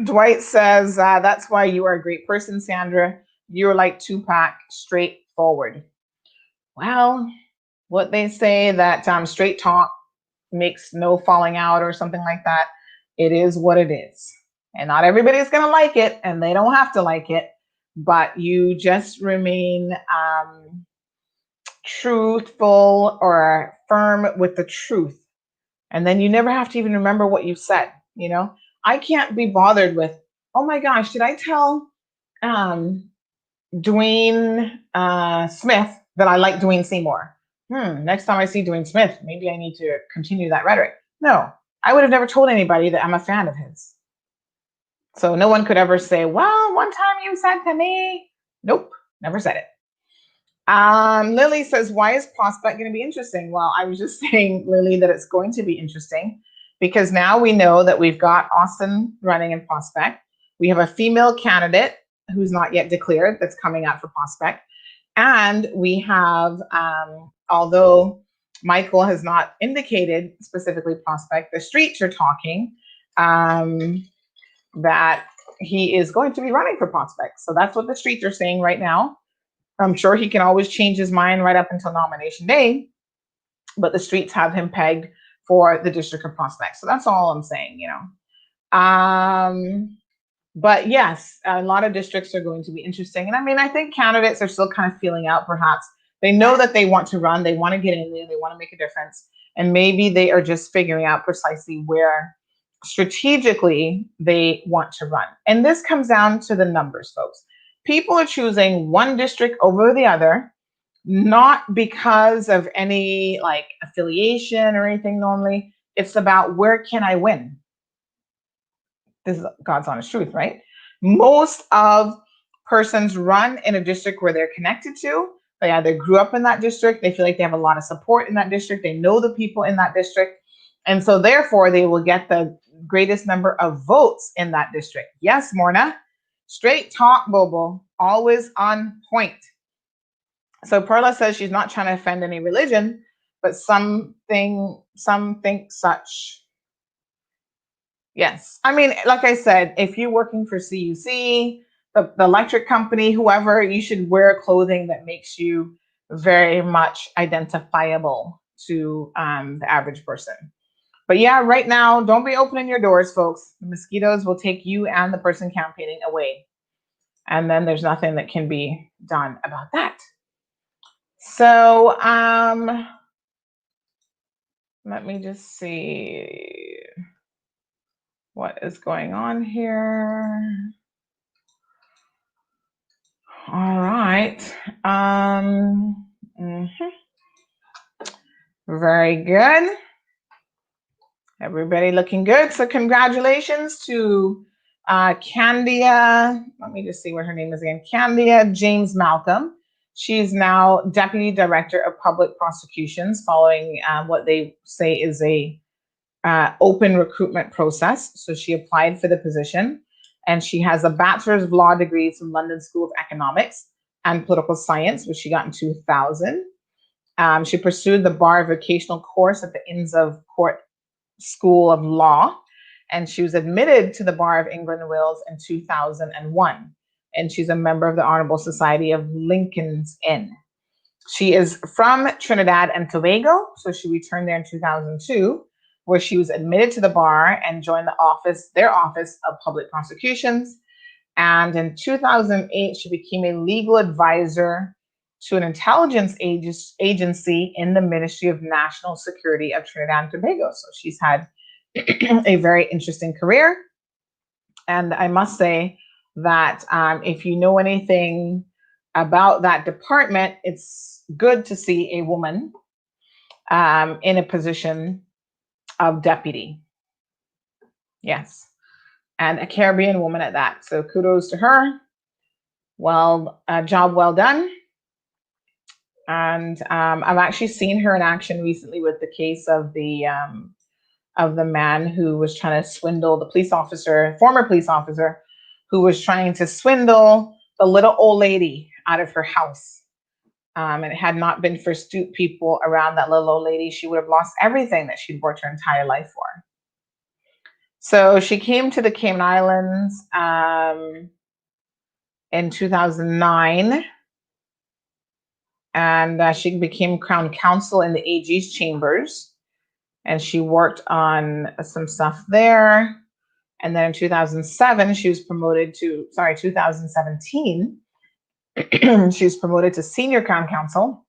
Dwight says, that's why you are a great person, Sandra. You're like Tupac, straightforward. Well, what they say that straight talk makes no falling out or something like that. It is what it is. And not everybody's going to like it, and they don't have to like it, but you just remain truthful or firm with the truth. And then you never have to even remember what you said. You know, I can't be bothered with, oh my gosh, did I tell Dwayne Smith that I like Dwayne Seymour? Next time I see Dwayne Smith, maybe I need to continue that rhetoric. No, I would have never told anybody that I'm a fan of his. So no one could ever say, well, one time you said to me. Nope, never said it. Lily says, why is Prospect going to be interesting? Well, I was just saying, Lily, that it's going to be interesting because now we know that we've got Austin running in Prospect. We have a female candidate who's not yet declared that's coming out for Prospect. And we have, although Michael has not indicated specifically Prospect, the streets are talking that he is going to be running for Prospect. So that's what the streets are saying right now. I'm sure he can always change his mind right up until nomination day, but the streets have him pegged for the District of Prospect. So that's all I'm saying, you know. But yes, a lot of districts are going to be interesting. And I mean, I think candidates are still kind of feeling out, perhaps. They know that they want to run, they want to get in there, they want to make a difference. And maybe they are just figuring out precisely where strategically they want to run. And this comes down to the numbers, folks. People are choosing one district over the other, not because of any like affiliation or anything normally. It's about where can I win? This is God's honest truth, right? Most of persons run in a district where they're connected to. They either grew up in that district, they feel like they have a lot of support in that district, they know the people in that district, and so therefore they will get the greatest number of votes in that district. Yes, Morna, straight talk, Bobo, always on point. So Perla says she's not trying to offend any religion, but some think such. Yes. I mean, like I said, if you're working for CUC, the electric company, whoever, you should wear clothing that makes you very much identifiable to the average person. But yeah, right now, don't be opening your doors, folks. The mosquitoes will take you and the person campaigning away. And then there's nothing that can be done about that. So let me just see what is going on here. All right. Very good. Everybody looking good. So congratulations to Candia. Let me just see what her name is again. Candia James Malcolm. She's now Deputy Director of Public Prosecutions following what they say is a open recruitment process. So she applied for the position, and she has a Bachelor's of Law degree from London School of Economics and Political Science, which she got in 2000. She pursued the bar vocational course at the Inns of Court School of Law, and she was admitted to the Bar of England and Wales in 2001. And she's a member of the Honorable Society of Lincoln's Inn. She is from Trinidad and Tobago, so she returned there in 2002, where she was admitted to the bar and joined their office of public prosecutions. And in 2008, she became a legal advisor to an intelligence agency in the Ministry of National Security of Trinidad and Tobago. So she's had a very interesting career. And I must say that if you know anything about that department, it's good to see a woman in a position of deputy. Yes. And a Caribbean woman at that. So kudos to her. Well, job well done. And I've actually seen her in action recently with the case of the man who was trying to swindle the former police officer, who was trying to swindle the little old lady out of her house. And it had not been for astute people around that little old lady, she would have lost everything that she'd worked her entire life for. So she came to the Cayman Islands in 2009, and she became crown counsel in the AG's chambers, and she worked on some stuff there. And then in 2007, she was promoted to, 2017, she was promoted to senior crown counsel.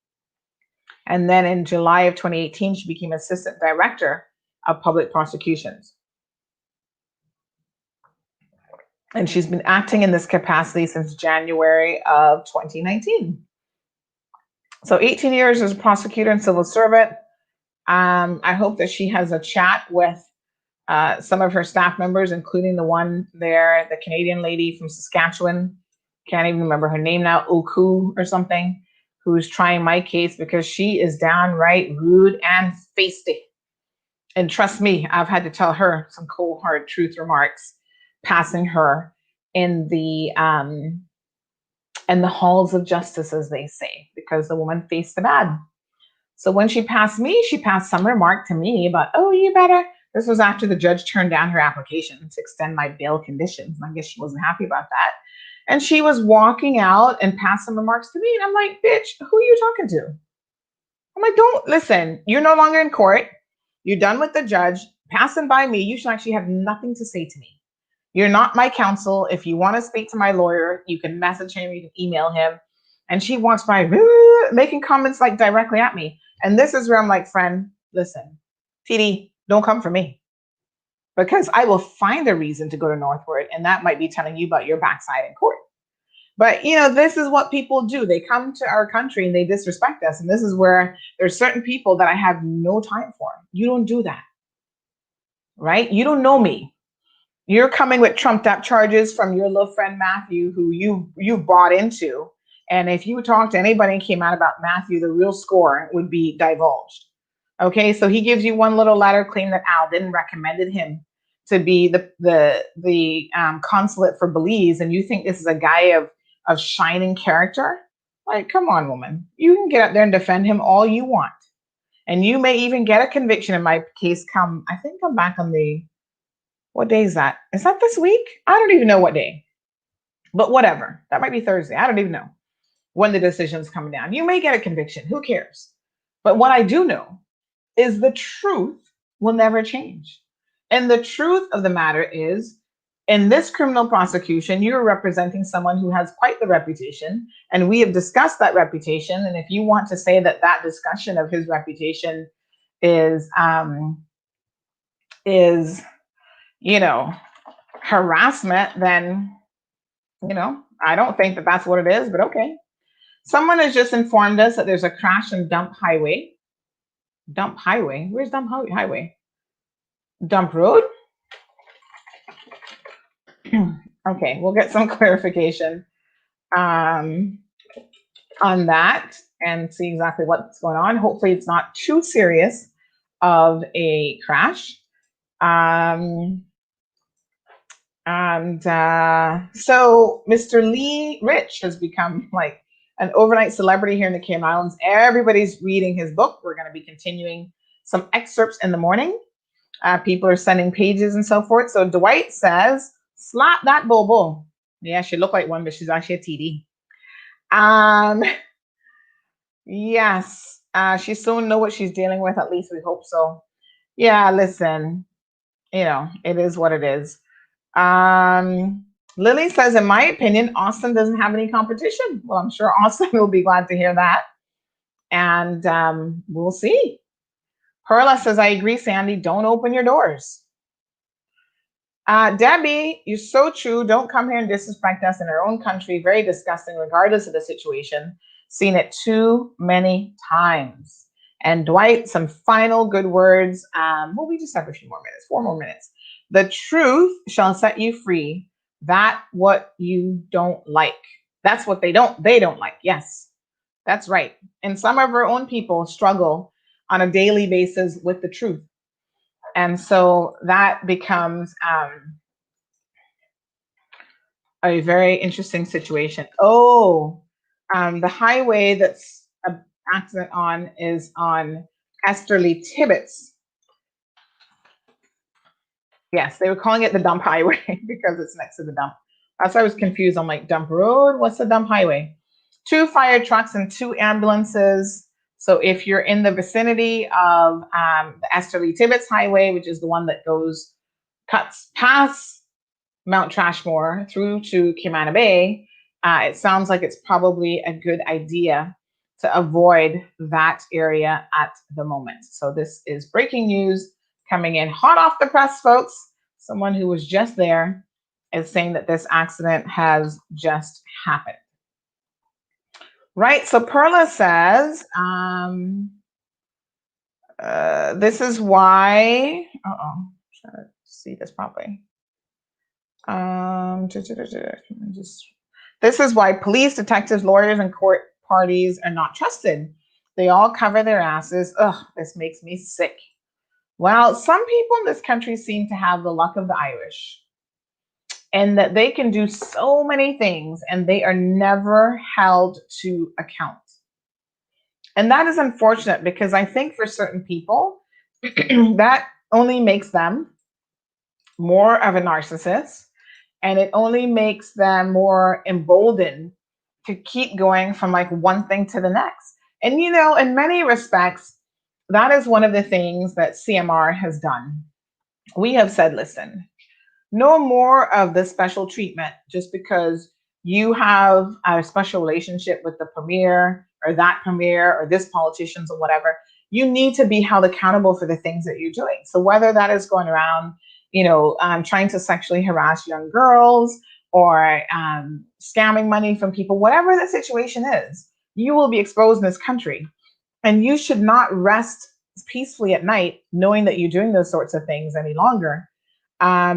And then in July of 2018, she became assistant director of public prosecutions. And she's been acting in this capacity since January of 2019. So 18 years as a prosecutor and civil servant. I hope that she has a chat with some of her staff members, including the one there, the Canadian lady from Saskatchewan. Can't even remember her name now, Oku or something, who's trying my case because she is downright rude and feisty. And trust me, I've had to tell her some cold hard truth remarks, passing her in the halls of justice, as they say, because the woman faced the bad. So when she passed me, she passed some remark to me about, oh, you better. This was after the judge turned down her application to extend my bail conditions. And I guess she wasn't happy about that. And she was walking out and passed some remarks to me. And I'm like, bitch, who are you talking to? I'm like, don't listen. You're no longer in court. You're done with the judge. Passing by me, you should actually have nothing to say to me. You're not my counsel. If you want to speak to my lawyer, you can message him, you can email him. And she walks by, making comments like directly at me. And this is where I'm like, friend, listen, TD, don't come for me. Because I will find a reason to go to Northward, and that might be telling you about your backside in court. But, this is what people do. They come to our country and they disrespect us. And this is where there's certain people that I have no time for. You don't do that, right? You don't know me. You're coming with trumped up charges from your little friend Matthew, who you bought into. And if you talk to anybody and came out about Matthew, the real score would be divulged. Okay, so he gives you one little letter claim that Al didn't recommended him to be the consulate for Belize, and you think this is a guy of shining character? Like, come on, woman. You can get up there and defend him all you want. And you may even get a conviction in my case come back on the, what day is that? Is that this week? I don't even know what day. But whatever. That might be Thursday. I don't even know when the decision's coming down. You may get a conviction. Who cares? But what I do know is the truth will never change. And the truth of the matter is, in this criminal prosecution, you're representing someone who has quite the reputation, and we have discussed that reputation. And if you want to say that discussion of his reputation is harassment, then, I don't think that that's what it is, but okay. Someone has just informed us that there's a crash in Dump Highway. Dump Highway? Where's Dump Highway? Dump Road? Okay, we'll get some clarification on that and see exactly what's going on. Hopefully it's not too serious of a crash. So Mr. Lee Rich has become like an overnight celebrity here in the Cayman Islands. Everybody's reading his book. We're going to be continuing some excerpts in the morning. People are sending pages and so forth. So Dwight says, slap that bobo. Yeah, she looked like one, but she's actually a TD. Yes, she soon know what she's dealing with. At least we hope so. Yeah, listen, it is what it is. Lily says, in my opinion, Austin doesn't have any competition. Well, I'm sure Austin will be glad to hear that. And we'll see. Perla says, I agree, Sandy. Don't open your doors. Debbie, you're so true. Don't come here and disrespect us in our own country. Very disgusting, regardless of the situation. Seen it too many times. And Dwight, some final good words. We just have a few more minutes, 4 more minutes. The truth shall set you free. That what you don't like. That's what they don't like. Yes, that's right. And some of our own people struggle on a daily basis with the truth. And so that becomes a very interesting situation. The highway that's accident on is on Esterly Tibbetts. Yes, they were calling it the dump highway because it's next to the dump. That's why I was confused. I'm like, dump road? What's the dump highway? 2 fire trucks and 2 ambulances. So if you're in the vicinity of the Esterly Tibbetts Highway, which is the one that cuts past Mount Trashmore through to Cayman Bay, it sounds like it's probably a good idea to avoid that area at the moment. So this is breaking news coming in hot off the press, folks. Someone who was just there is saying that this accident has just happened. Right, so Perla says, this is why, try to see this properly. This is why police, detectives, lawyers, and court parties are not trusted. They all cover their asses. Ugh, this makes me sick. Well, some people in this country seem to have the luck of the Irish, and that they can do so many things and they are never held to account. And that is unfortunate because I think for certain people, that only makes them more of a narcissist, and it only makes them more emboldened to keep going from like one thing to the next. And you know, in many respects, that is one of the things that CMR has done. We have said, listen, no more of this special treatment just because you have a special relationship with the premier or that premier or this politicians or whatever. You need to be held accountable for the things that you're doing. So whether that is going around, trying to sexually harass young girls or scamming money from people, whatever the situation is, you will be exposed in this country. And you should not rest peacefully at night knowing that you're doing those sorts of things any longer.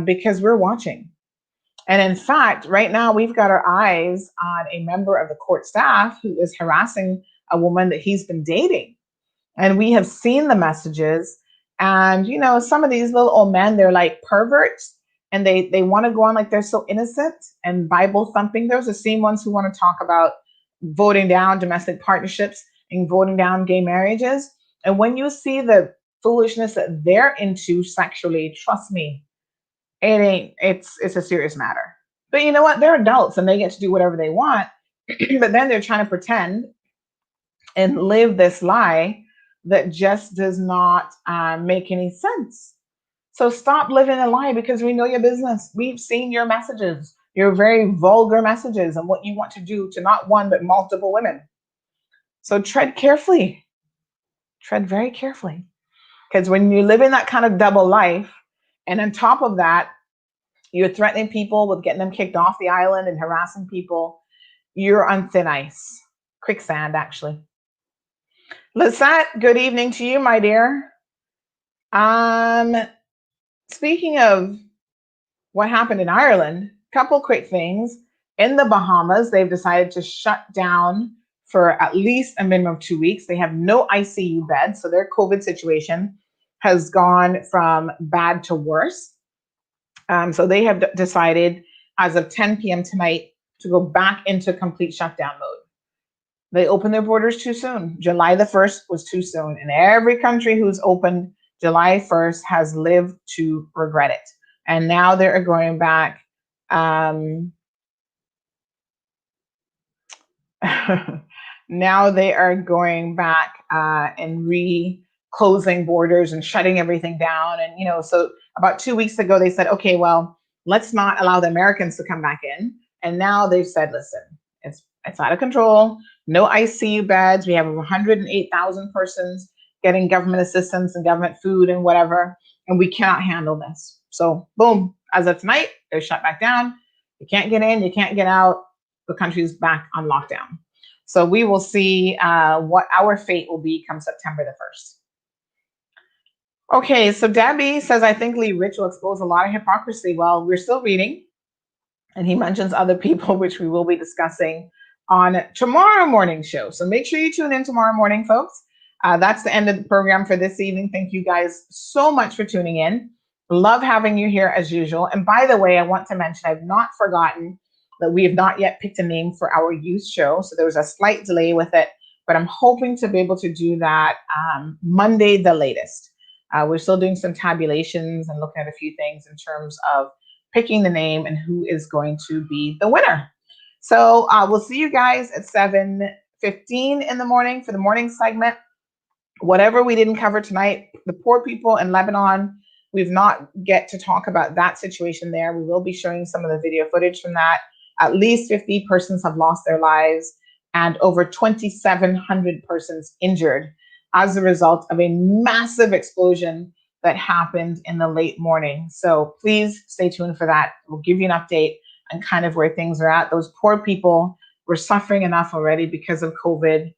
Because we're watching. And in fact, right now we've got our eyes on a member of the court staff who is harassing a woman that he's been dating. And we have seen the messages. And, some of these little old men, they're like perverts and they want to go on like they're so innocent and Bible thumping. Those are the same ones who want to talk about voting down domestic partnerships and voting down gay marriages. And when you see the foolishness that they're into sexually, trust me, it's a serious matter. But you know what? They're adults and they get to do whatever they want. But then they're trying to pretend and live this lie that just does not make any sense. So stop living a lie because we know your business. We've seen your messages, your very vulgar messages and what you want to do to not one, but multiple women. So tread carefully. Tread very carefully. Because when you live in that kind of double life, and on top of that, you're threatening people with getting them kicked off the island and harassing people, you're on thin ice. Quicksand, actually. Lisette, good evening to you, my dear. Speaking of what happened in Ireland, couple quick things. In the Bahamas, they've decided to shut down for at least a minimum of 2 weeks. They have no ICU beds, so their COVID situation has gone from bad to worse. So they have decided as of 10 p.m. tonight to go back into complete shutdown mode. They opened their borders too soon. July the 1st was too soon. And every country who's opened July 1st has lived to regret it. And now they're going back. Now they are going back and re-closing borders and shutting everything down. And, so about 2 weeks ago, they said, okay, well, let's not allow the Americans to come back in. And now they've said, listen, it's out of control. No ICU beds. We have 108,000 persons getting government assistance and government food and whatever. And we cannot handle this. So boom, as of tonight, they're shut back down. You can't get in, you can't get out. The country's back on lockdown. So we will see what our fate will be come September the 1st. Okay, so Debbie says, I think Lee Rich will expose a lot of hypocrisy. Well, we're still reading. And he mentions other people, which we will be discussing on tomorrow morning show. So make sure you tune in tomorrow morning, folks. That's the end of the program for this evening. Thank you guys so much for tuning in. Love having you here as usual. And by the way, I want to mention, I've not forgotten that we have not yet picked a name for our youth show. So there was a slight delay with it. but I'm hoping to be able to do that Monday, the latest. We're still doing some tabulations and looking at a few things in terms of picking the name and who is going to be the winner. So we'll see you guys at 7:15 in the morning for the morning segment. Whatever we didn't cover tonight, the poor people in Lebanon, we've not get to talk about that situation there. We will be showing some of the video footage from that. At least 50 persons have lost their lives and over 2,700 persons injured as a result of a massive explosion that happened in the late morning. So please stay tuned for that. We'll give you an update on kind of where things are at. Those poor people were suffering enough already because of COVID.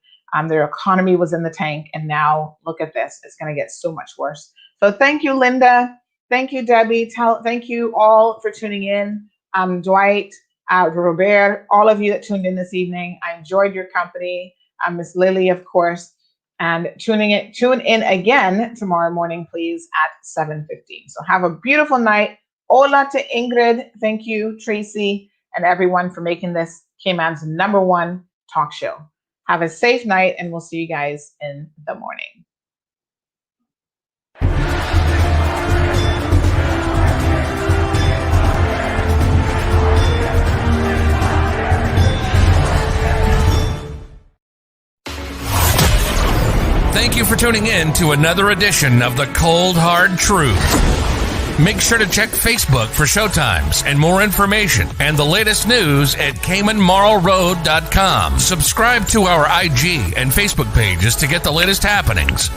Their economy was in the tank, and now look at this. It's going to get so much worse. So thank you, Linda. Thank you, Debbie. Thank you all for tuning in. Dwight, Robert, all of you that tuned in this evening. I enjoyed your company. Miss Lily, of course. And tune in again tomorrow morning, please, at 7:15. So have a beautiful night. Hola to Ingrid. Thank you, Tracy, and everyone for making this Cayman's #1 talk show. Have a safe night, and we'll see you guys in the morning. Thank you for tuning in to another edition of The Cold Hard Truth. Make sure to check Facebook for showtimes and more information and the latest news at CaymanMarlRoad.com. Subscribe to our IG and Facebook pages to get the latest happenings.